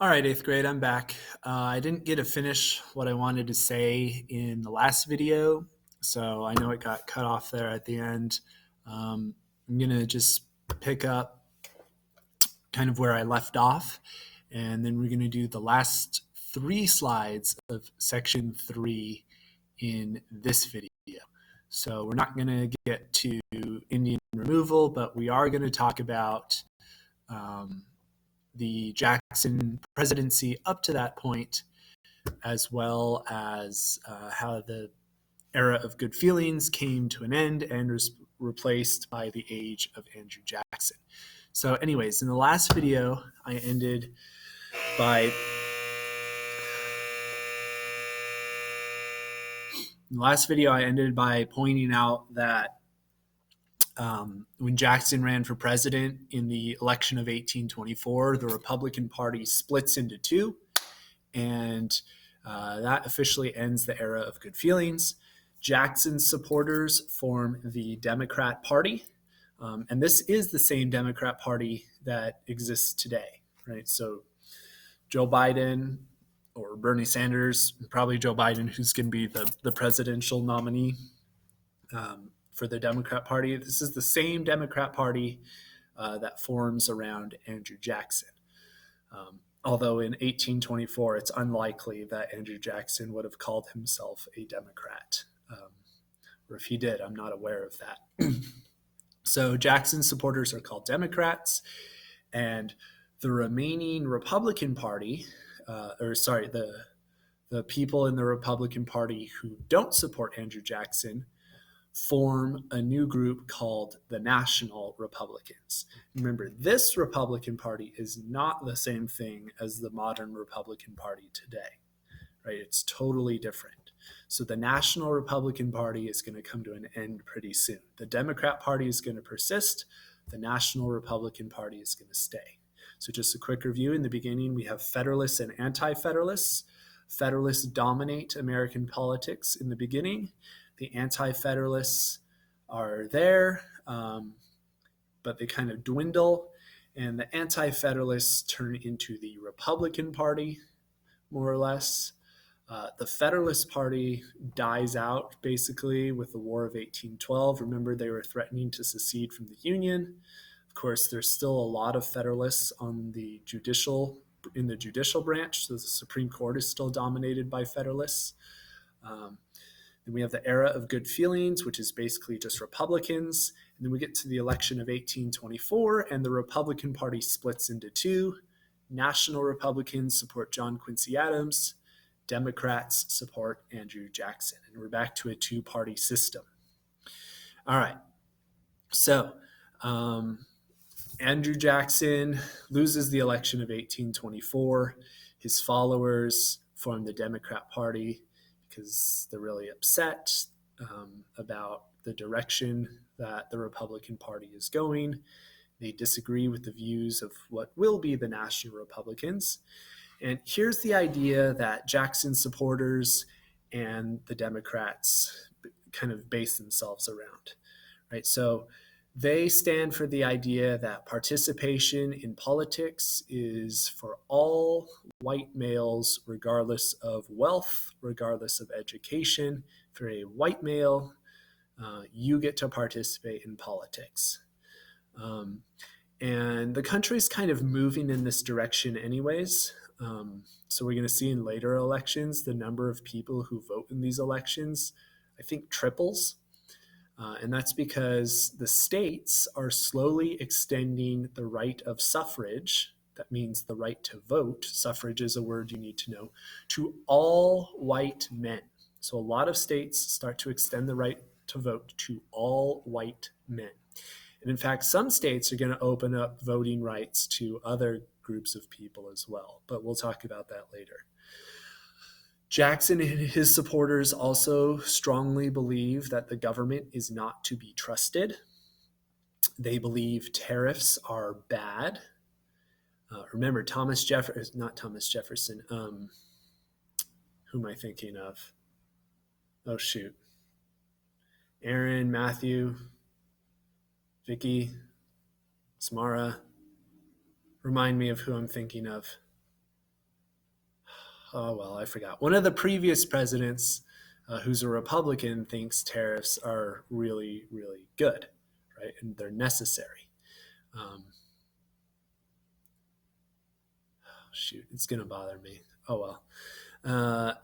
All right, eighth grade, I'm back. I didn't get to finish what I wanted to say in the last video, so I know it got cut off there at the end. I'm going to just pick up kind of where I left off, and then we're going to do the last 3 slides of section 3 in this video. So we're not going to get to Indian removal, but we are going to talk about the Jackson presidency up to that point, as well as how the era of good feelings came to an end and was replaced by the age of Andrew Jackson. So anyways, in the last video, I ended by pointing out that when Jackson ran for president in the election of 1824, the Republican Party splits into two, and that officially ends the era of good feelings. Jackson's supporters form the Democrat Party, and this is the same Democrat Party that exists today, right? So Joe Biden or Bernie Sanders, probably Joe Biden, who's going to be the presidential nominee for the Democrat Party. This is the same Democrat Party that forms around Andrew Jackson. Although in 1824, it's unlikely that Andrew Jackson would have called himself a Democrat. Or if he did, I'm not aware of that. So Jackson's supporters are called Democrats, and the remaining Republican Party, the people in the Republican Party who don't support Andrew Jackson, form a new group called the National Republicans. Remember, this Republican Party is not the same thing as the modern Republican Party today, right? It's totally different. So the National Republican Party is going to come to an end pretty soon. The Democrat Party is going to persist. The National Republican Party is going to stay. So just a quick review. In the beginning, we have Federalists and Anti-Federalists. Federalists dominate American politics in the beginning. The Anti-Federalists are there, but they kind of dwindle. And the Anti-Federalists turn into the Republican Party, more or less. The Federalist Party dies out, basically, with the War of 1812. Remember, they were threatening to secede from the Union. Of course, there's still a lot of Federalists in the judicial branch, so the Supreme Court is still dominated by Federalists. Then we have the era of good feelings, which is basically just Republicans. And then we get to the election of 1824, and the Republican Party splits into two. National Republicans support John Quincy Adams. Democrats support Andrew Jackson. And we're back to a two-party system. All right. So Andrew Jackson loses the election of 1824. His followers form the Democrat Party because they're really upset about the direction that the Republican Party is going. They disagree with the views of what will be the National Republicans. And here's the idea that Jackson supporters and the Democrats kind of base themselves around, right? So they stand for the idea that participation in politics is for all white males, regardless of wealth, regardless of education. If you're a white male, you get to participate in politics. And the country's kind of moving in this direction anyways. So we're going to see in later elections, the number of people who vote in these elections, I think, triples. And that's because the states are slowly extending the right of suffrage. That means the right to vote. Suffrage is a word you need to know, to all white men. So a lot of states start to extend the right to vote to all white men. And in fact, some states are going to open up voting rights to other groups of people as well. But we'll talk about that later. Jackson and his supporters also strongly believe that the government is not to be trusted. They believe tariffs are bad. Remember, Who am I thinking of? Oh, shoot. Aaron, Matthew, Vicky, Samara. Remind me of who I'm thinking of. Oh, well, I forgot. One of the previous presidents, who's a Republican, thinks tariffs are really, really good, right? And they're necessary. Um, Shoot, it's going to bother me. Oh, well.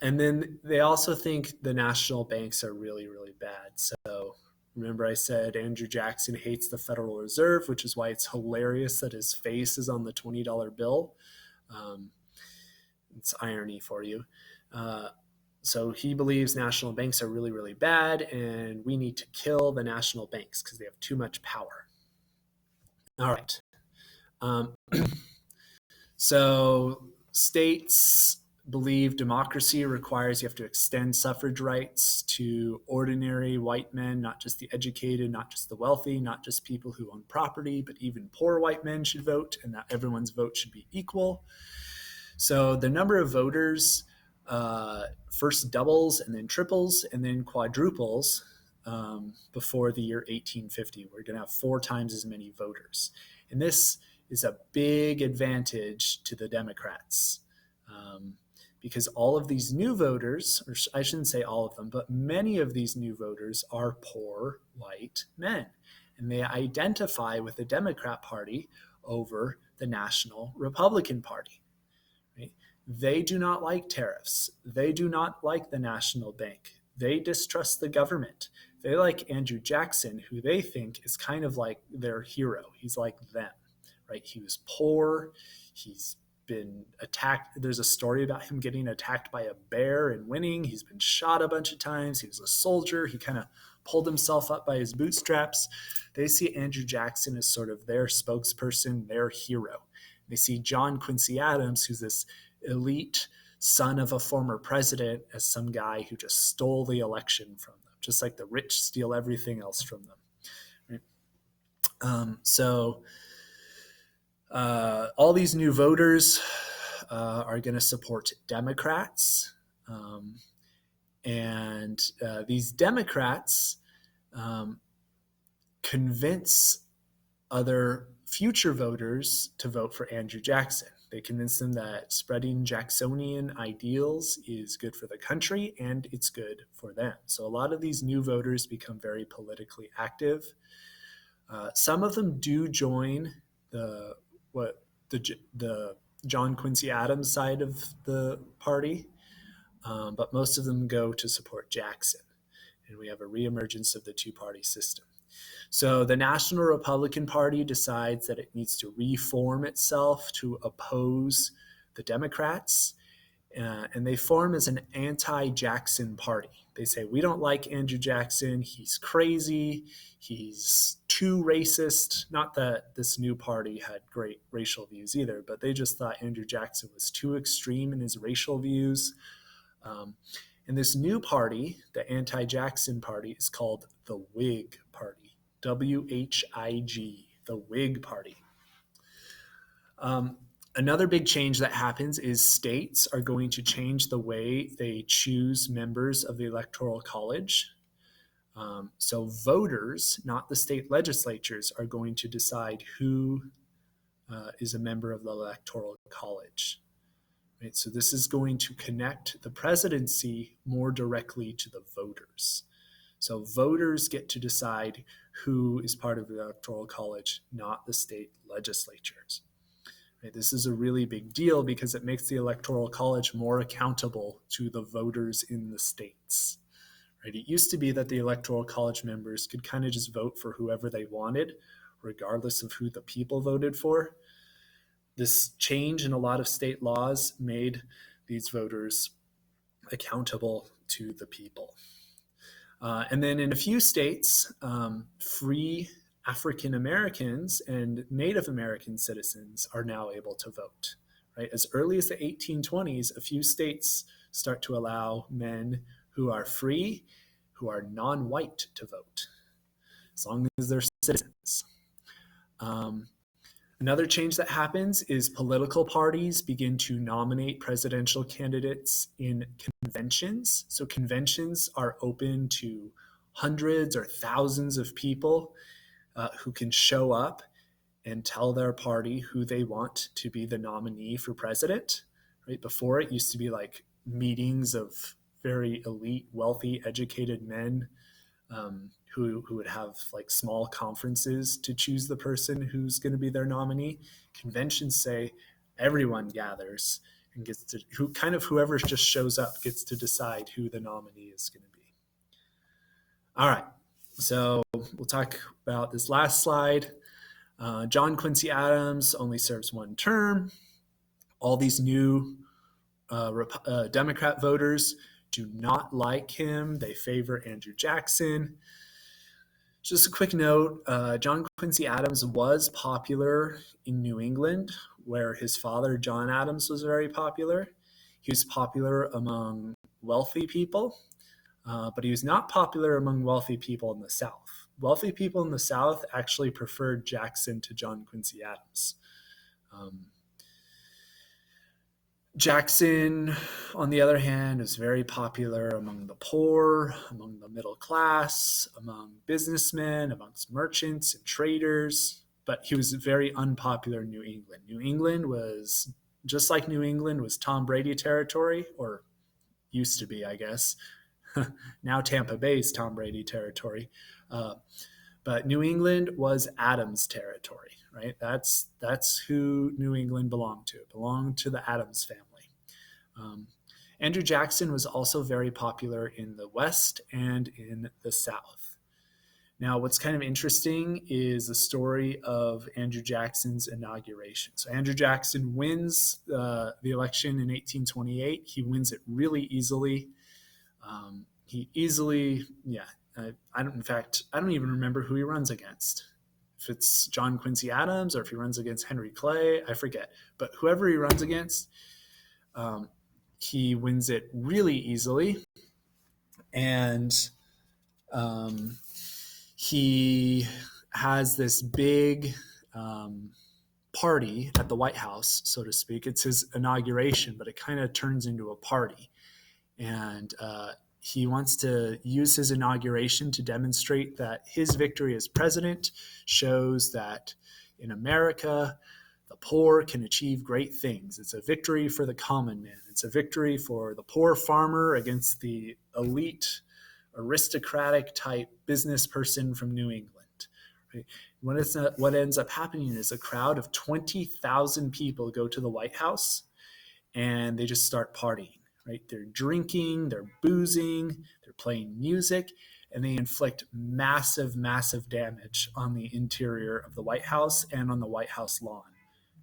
And then they also think the national banks are really, really bad. So remember, I said Andrew Jackson hates the Federal Reserve, which is why it's hilarious that his face is on the $20 bill. Um, it's irony for you. Uh, so he believes national banks are really, really bad, and we need to kill the national banks because they have too much power. All right. Um, So states believe democracy requires you have to extend suffrage rights to ordinary white men, not just the educated, not just the wealthy, not just people who own property, but even poor white men should vote, and that everyone's vote should be equal. So the number of voters first doubles and then triples and then quadruples before the year 1850. We're going to have 4 times as many voters. And this is a big advantage to the Democrats because all of these new voters, or I shouldn't say all of them, but many of these new voters are poor white men. And they identify with the Democrat Party over the National Republican Party. Right? They do not like tariffs. They do not like the national bank. They distrust the government. They like Andrew Jackson, who they think is kind of like their hero. He's like them, right? He was poor. He's been attacked. There's a story about him getting attacked by a bear and winning. He's been shot a bunch of times. He was a soldier. He kind of pulled himself up by his bootstraps. They see Andrew Jackson as sort of their spokesperson, their hero. They see John Quincy Adams, who's this elite son of a former president, as some guy who just stole the election from them, just like the rich steal everything else from them. Right? All these new voters are going to support Democrats. And these Democrats convince other future voters to vote for Andrew Jackson. They convince them that spreading Jacksonian ideals is good for the country and it's good for them. So a lot of these new voters become very politically active. Some of them do join the John Quincy Adams side of the party, but most of them go to support Jackson. And we have a reemergence of the two-party system. So the National Republican Party decides that it needs to reform itself to oppose the Democrats, and they form as an anti-Jackson party. They say, we don't like Andrew Jackson. He's crazy. He's too racist. Not that this new party had great racial views either, but they just thought Andrew Jackson was too extreme in his racial views. And this new party, the anti-Jackson party, is called the Whig Party. WHIG, the Whig Party. Another big change that happens is states are going to change the way they choose members of the Electoral College. So voters, not the state legislatures, are going to decide who is a member of the Electoral College. Right? So this is going to connect the presidency more directly to the voters. So voters get to decide who is part of the Electoral College, not the state legislatures. Right? This is a really big deal because it makes the Electoral College more accountable to the voters in the states. Right? It used to be that the Electoral College members could kind of just vote for whoever they wanted, regardless of who the people voted for. This change in a lot of state laws made these voters accountable to the people. And then in a few states, free African Americans and Native American citizens are now able to vote. Right? As early as the 1820s, a few states start to allow men who are free, who are non-white, to vote, as long as they're citizens. Another change that happens is political parties begin to nominate presidential candidates in conventions. So conventions are open to hundreds or thousands of people who can show up and tell their party who they want to be the nominee for president. right? Before, it used to be like meetings of very elite, wealthy, educated men who would have like small conferences to choose the person who's going to be their nominee. Conventions say everyone gathers and gets to whoever just shows up gets to decide who the nominee is going to be. All right, so we'll talk about this last slide. John Quincy Adams only serves one term. All these new Democrat voters do not like him. They favor Andrew Jackson. Just a quick note, John Quincy Adams was popular in New England, where his father, John Adams, was very popular. He was popular among wealthy people, but he was not popular among wealthy people in the South. Wealthy people in the South actually preferred Jackson to John Quincy Adams. Jackson, on the other hand, is very popular among the poor, among the middle class, among businessmen, amongst merchants and traders, but he was very unpopular in New England. New England was, just like New England was Tom Brady territory, or used to be, I guess. Now Tampa Bay is Tom Brady territory. But New England was Adams territory, right? That's who New England belonged to. It belonged to the Adams family. Andrew Jackson was also very popular in the West and in the South. Now, what's kind of interesting is the story of Andrew Jackson's inauguration. So Andrew Jackson wins the election in 1828. He wins it really easily. I don't even remember who he runs against. If it's John Quincy Adams or if he runs against Henry Clay, I forget. But whoever he runs against, he wins it really easily. And he has this big party at the White House, so to speak. It's his inauguration, but it kind of turns into a party. And he wants to use his inauguration to demonstrate that his victory as president shows that in America, the poor can achieve great things. It's a victory for the common man. It's a victory for the poor farmer against the elite, aristocratic type business person from New England. Right? What ends up happening is a crowd of 20,000 people go to the White House and they just start partying. Right? They're drinking, they're boozing, they're playing music, and they inflict massive, massive damage on the interior of the White House and on the White House lawn.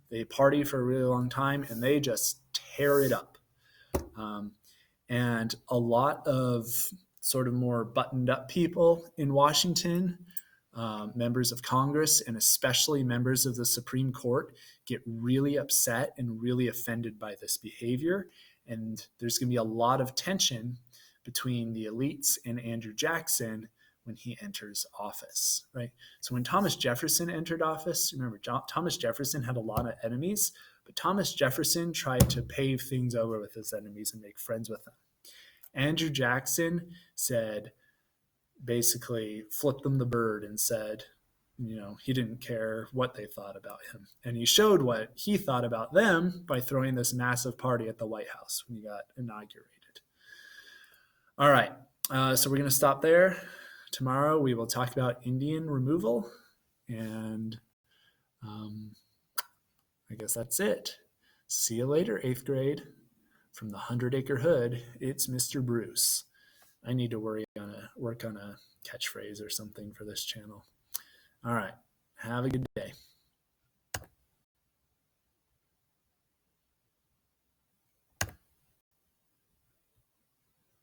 They party for a really long time, and they just tear it up. And a lot of sort of more buttoned up people in Washington, members of Congress, and especially members of the Supreme Court, get really upset and really offended by this behavior. And there's going to be a lot of tension between the elites and Andrew Jackson when he enters office, right? So when Thomas Jefferson entered office, remember, Thomas Jefferson had a lot of enemies, but Thomas Jefferson tried to pave things over with his enemies and make friends with them. Andrew Jackson said, basically flipped them the bird and said, he didn't care what they thought about him. And he showed what he thought about them by throwing this massive party at the White House when he got inaugurated. All right, so we're going to stop there. Tomorrow we will talk about Indian removal, and I guess that's it. See you later, 8th grade. From the 100-Acre Hood, it's Mr. Bruce. I need to work on a catchphrase or something for this channel. All right. Have a good day.